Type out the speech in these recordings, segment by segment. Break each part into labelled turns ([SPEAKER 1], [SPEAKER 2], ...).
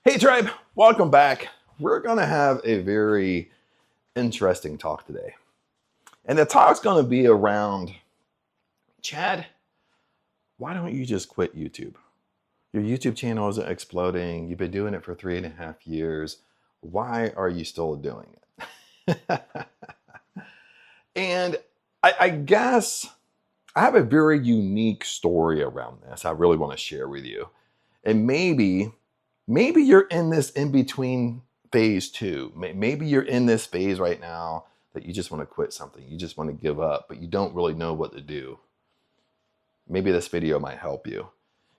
[SPEAKER 1] Hey tribe, welcome back. We're going to have a very interesting talk today. And the talk's going to be around, Chad, why don't you just quit YouTube? Your YouTube channel isn't exploding. You've been doing it for 3.5 years. Why are you still doing it? And I guess I have a very unique story around this I really want to share with you. And maybe you're in this in-between phase too. Maybe you're in this phase right now that you just want to quit something. You just want to give up, but you don't really know what to do. Maybe this video might help you.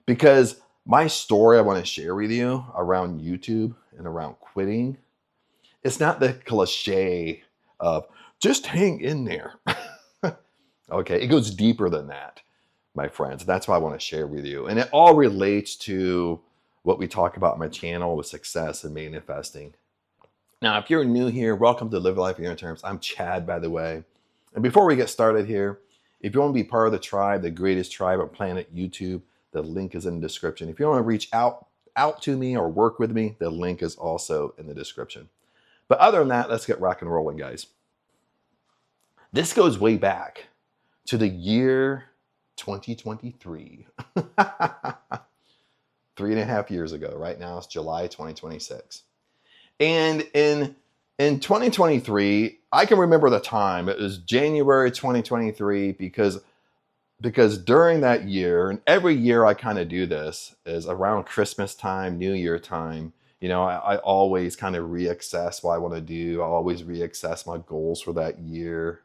[SPEAKER 1] Because my story I want to share with you around YouTube and around quitting, it's not the cliche of just hang in there. Okay, it goes deeper than that, my friends. That's what I want to share with you. And it all relates to what we talk about on my channel with success and manifesting. Now, if you're new here, welcome to Live Life in Your Terms. I'm Chad, by the way. And before we get started here, if you want to be part of the tribe, the greatest tribe on planet YouTube, the link is in the description. If you want to reach out to me or work with me, the link is also in the description. But other than that, let's get rock and rolling, guys. This goes way back to the year 2023. 3.5 years ago. Right now it's July 2026. And in 2023, I can remember the time. It was January 2023 because during that year, and every year I kind of do this, is around Christmas time, New Year time. You know, I always kind of reassess what I want to do. I always reassess my goals for that year.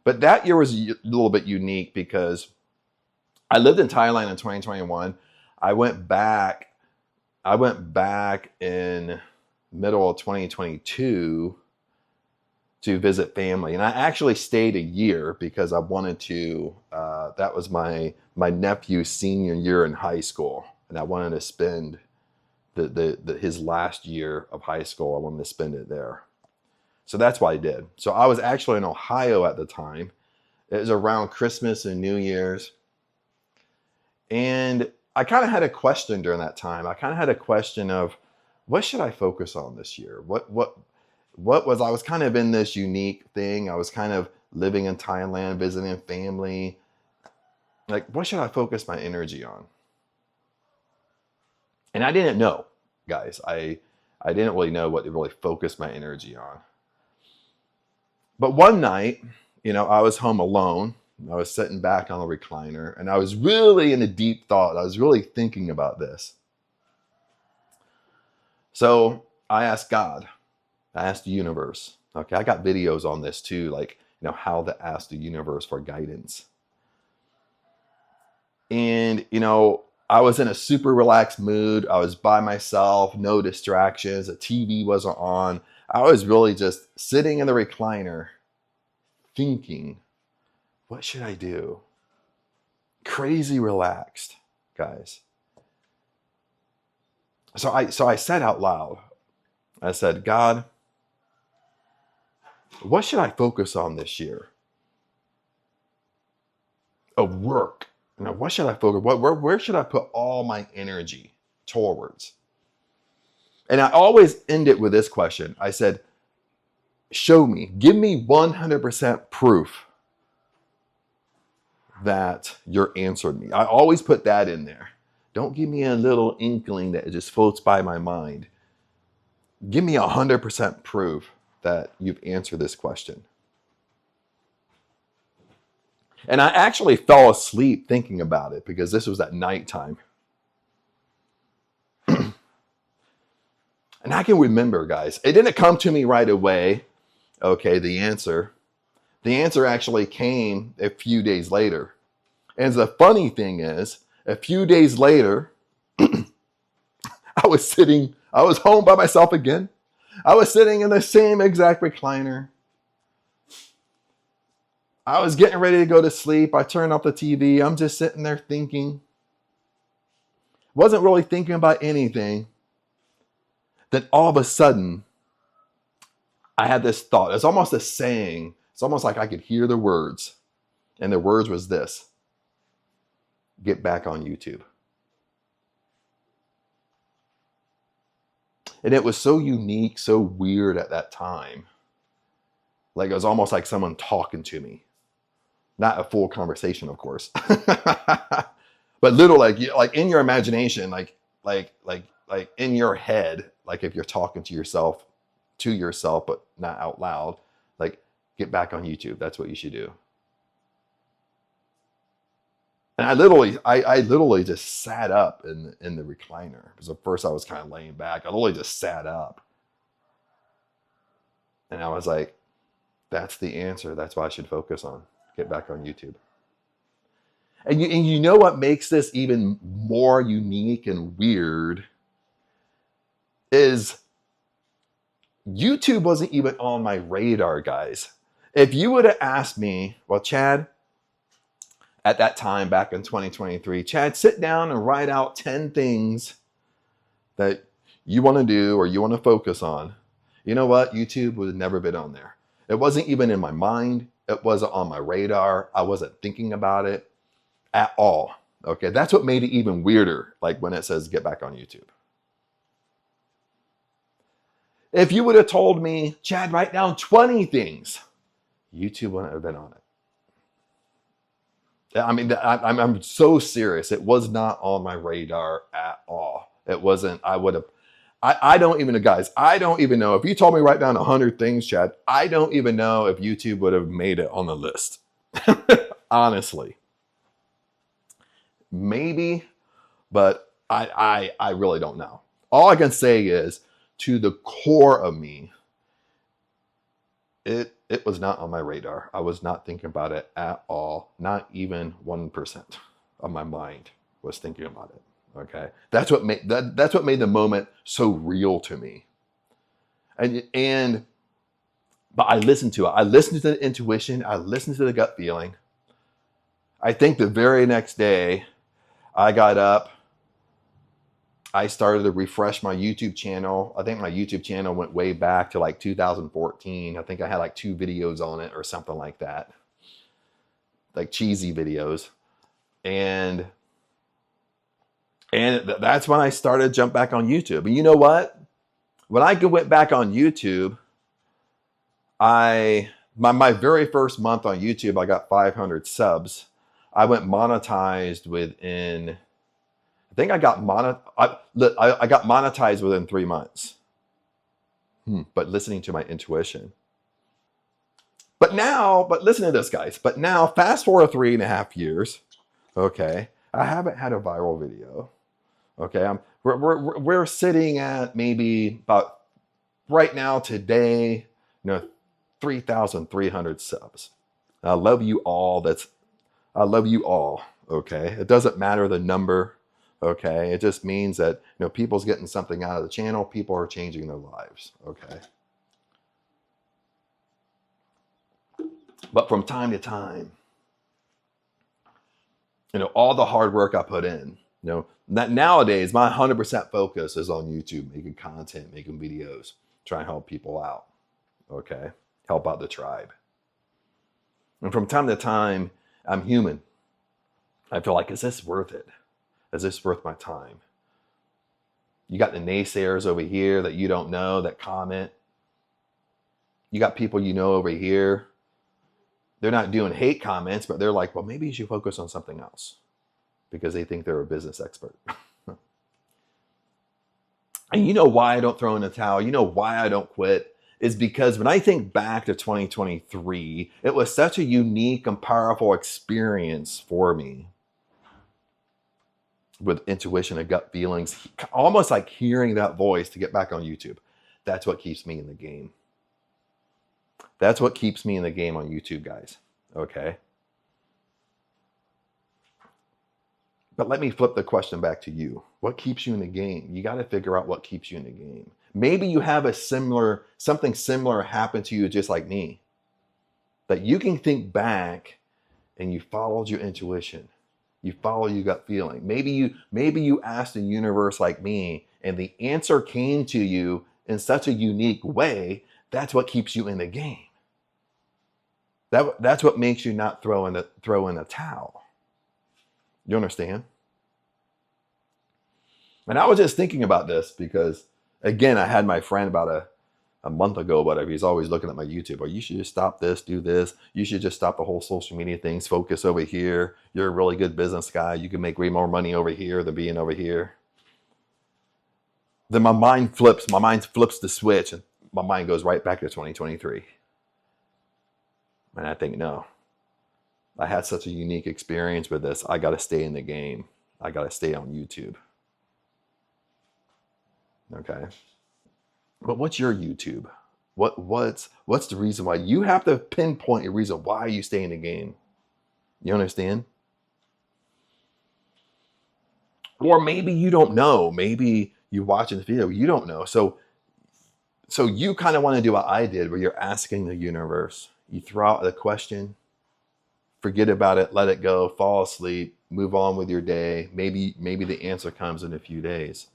[SPEAKER 1] But that year was a little bit unique because I lived in Thailand in 2021. I went back in middle of 2022 to visit family. And I actually stayed a year because I wanted to, that was my nephew's senior year in high school. And I wanted to spend his last year of high school, I wanted to spend it there. So that's what I did. So I was actually in Ohio at the time. It was around Christmas and New Year's. And I kind of had a question during that time. I kind of had a question of, what should I focus on this year? What was, I was kind of in this unique thing. I was kind of living in Thailand, visiting family. Like, what should I focus my energy on? And I didn't know, guys. I didn't really know what to really focus my energy on. But one night, you know, I was home alone. I was sitting back on a recliner and I was really in a deep thought. I was really thinking about this. So I asked God, I asked the universe. Okay, I got videos on this too, like, you know, how to ask the universe for guidance. And, you know, I was in a super relaxed mood. I was by myself, no distractions. The TV wasn't on. I was really just sitting in the recliner thinking, what should I do? Crazy relaxed, guys. So I said out loud, I said, God, what should I focus on this year? Of work. You know, what should I focus? Where should I put all my energy towards? And I always end it with this question. I said, show me, give me 100% proof that you're answered me. I always put that in there. Don't give me a little inkling that it just floats by my mind. Give me 100% proof that you've answered this question. And I actually fell asleep thinking about it because this was at nighttime. And I can remember, guys, it didn't come to me right away. Okay, the answer. The answer actually came a few days later. And the funny thing is, a few days later, I was home by myself again. I was sitting in the same exact recliner. I was getting ready to go to sleep. I turned off the TV. I'm just sitting there thinking. Wasn't really thinking about anything. Then all of a sudden, I had this thought. It's almost a saying. It's almost like I could hear the words. And the words was this: get back on YouTube. And it was so unique, so weird at that time. Like it was almost like someone talking to me. Not a full conversation, of course. But little like in your imagination, like in your head, like if you're talking to yourself, but not out loud, like get back on YouTube. That's what you should do. And I literally just sat up in the recliner, because at first I was kind of laying back. I literally just sat up, and I was like, "That's the answer. That's what I should focus on. Get back on YouTube." And you know what makes this even more unique and weird is YouTube wasn't even on my radar, guys. If you would have asked me, well, Chad, at that time back in 2023, Chad, sit down and write out 10 things that you want to do or you want to focus on. You know what? YouTube would have never been on there. It wasn't even in my mind. It wasn't on my radar. I wasn't thinking about it at all. Okay, that's what made it even weirder, like when it says get back on YouTube. If you would have told me, Chad, write down 20 things, YouTube wouldn't have been on it. I mean, I'm so serious. It was not on my radar at all. It wasn't. I don't even know, guys. I don't even know. If you told me write down 100 things, Chad, I don't even know if YouTube would have made it on the list. Honestly. Maybe, but I really don't know. All I can say is, to the core of me, it was not on my radar. I was not thinking about it at all. Not even 1% of my mind was thinking about it. Okay, that's what made the moment so real to me. But I listened to it. I listened to the intuition. I listened to the gut feeling. I think the very next day, I got up. I started to refresh my YouTube channel. I think my YouTube channel went way back to like 2014. I think I had like 2 videos on it or something like that. Like cheesy videos. And that's when I started to jump back on YouTube. And you know what? When I went back on YouTube, my very first month on YouTube, I got 500 subs. I went monetized within, I think I got monetized within 3 months. But listening to my intuition. But listen to this, guys. But now, fast forward 3.5 years. Okay, I haven't had a viral video. Okay, we're sitting at maybe about right now today, 3,300 subs. I love you all. I love you all. Okay, it doesn't matter the number. Okay, it just means that people's getting something out of the channel. People are changing their lives. Okay, but from time to time, all the hard work I put in. That nowadays my 100% focus is on YouTube, making content, making videos, trying to help people out. Okay, help out the tribe. And from time to time, I'm human. I feel like, is this worth it? Is this worth my time? You got the naysayers over here that you don't know that comment. You got people over here. They're not doing hate comments, but they're like, well, maybe you should focus on something else because they think they're a business expert. And you know why I don't throw in the towel? You know why I don't quit? Is because when I think back to 2023, it was such a unique and powerful experience for me. With intuition and gut feelings, almost like hearing that voice to get back on YouTube. That's what keeps me in the game. That's what keeps me in the game on YouTube, guys. Okay. But let me flip the question back to you. What keeps you in the game? You got to figure out what keeps you in the game. Maybe you have something similar happen to you just like me. That you can think back and you followed your intuition. You follow your gut feeling. Maybe you asked the universe like me, and the answer came to you in such a unique way. That's what keeps you in the game. That's what makes you not throw in the towel. You understand? And I was just thinking about this because Again, I had my friend about a month ago, whatever. He's always looking at my YouTube. Or you should just stop this, do this. You should just stop the whole social media things. Focus over here. You're a really good business guy. You can make way more money over here than being over here. Then my mind flips. My mind flips the switch, and my mind goes right back to 2023. And I think, no, I had such a unique experience with this. I got to stay in the game. I got to stay on YouTube. Okay. But what's your YouTube? What's the reason why? You have to pinpoint a reason why you stay in the game. You understand? Or maybe you don't know. Maybe you watching the video, you don't know. So you kind of want to do what I did, where you're asking the universe. You throw out the question, forget about it, let it go, fall asleep, move on with your day. Maybe the answer comes in a few days.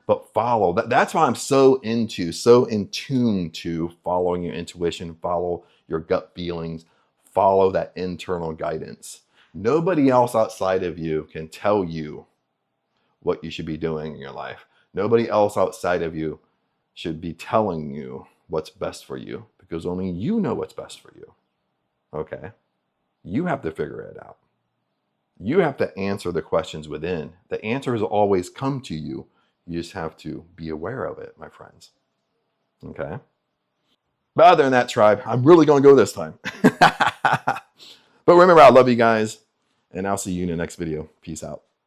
[SPEAKER 1] But follow. That's why I'm so in tune to following your intuition, follow your gut feelings, follow that internal guidance. Nobody else outside of you can tell you what you should be doing in your life. Nobody else outside of you should be telling you what's best for you, because only you know what's best for you. Okay? You have to figure it out. You have to answer the questions within. The answers always come to you. You just have to be aware of it, my friends. Okay? But other than that, tribe, I'm really going to go this time. But remember, I love you guys, and I'll see you in the next video. Peace out.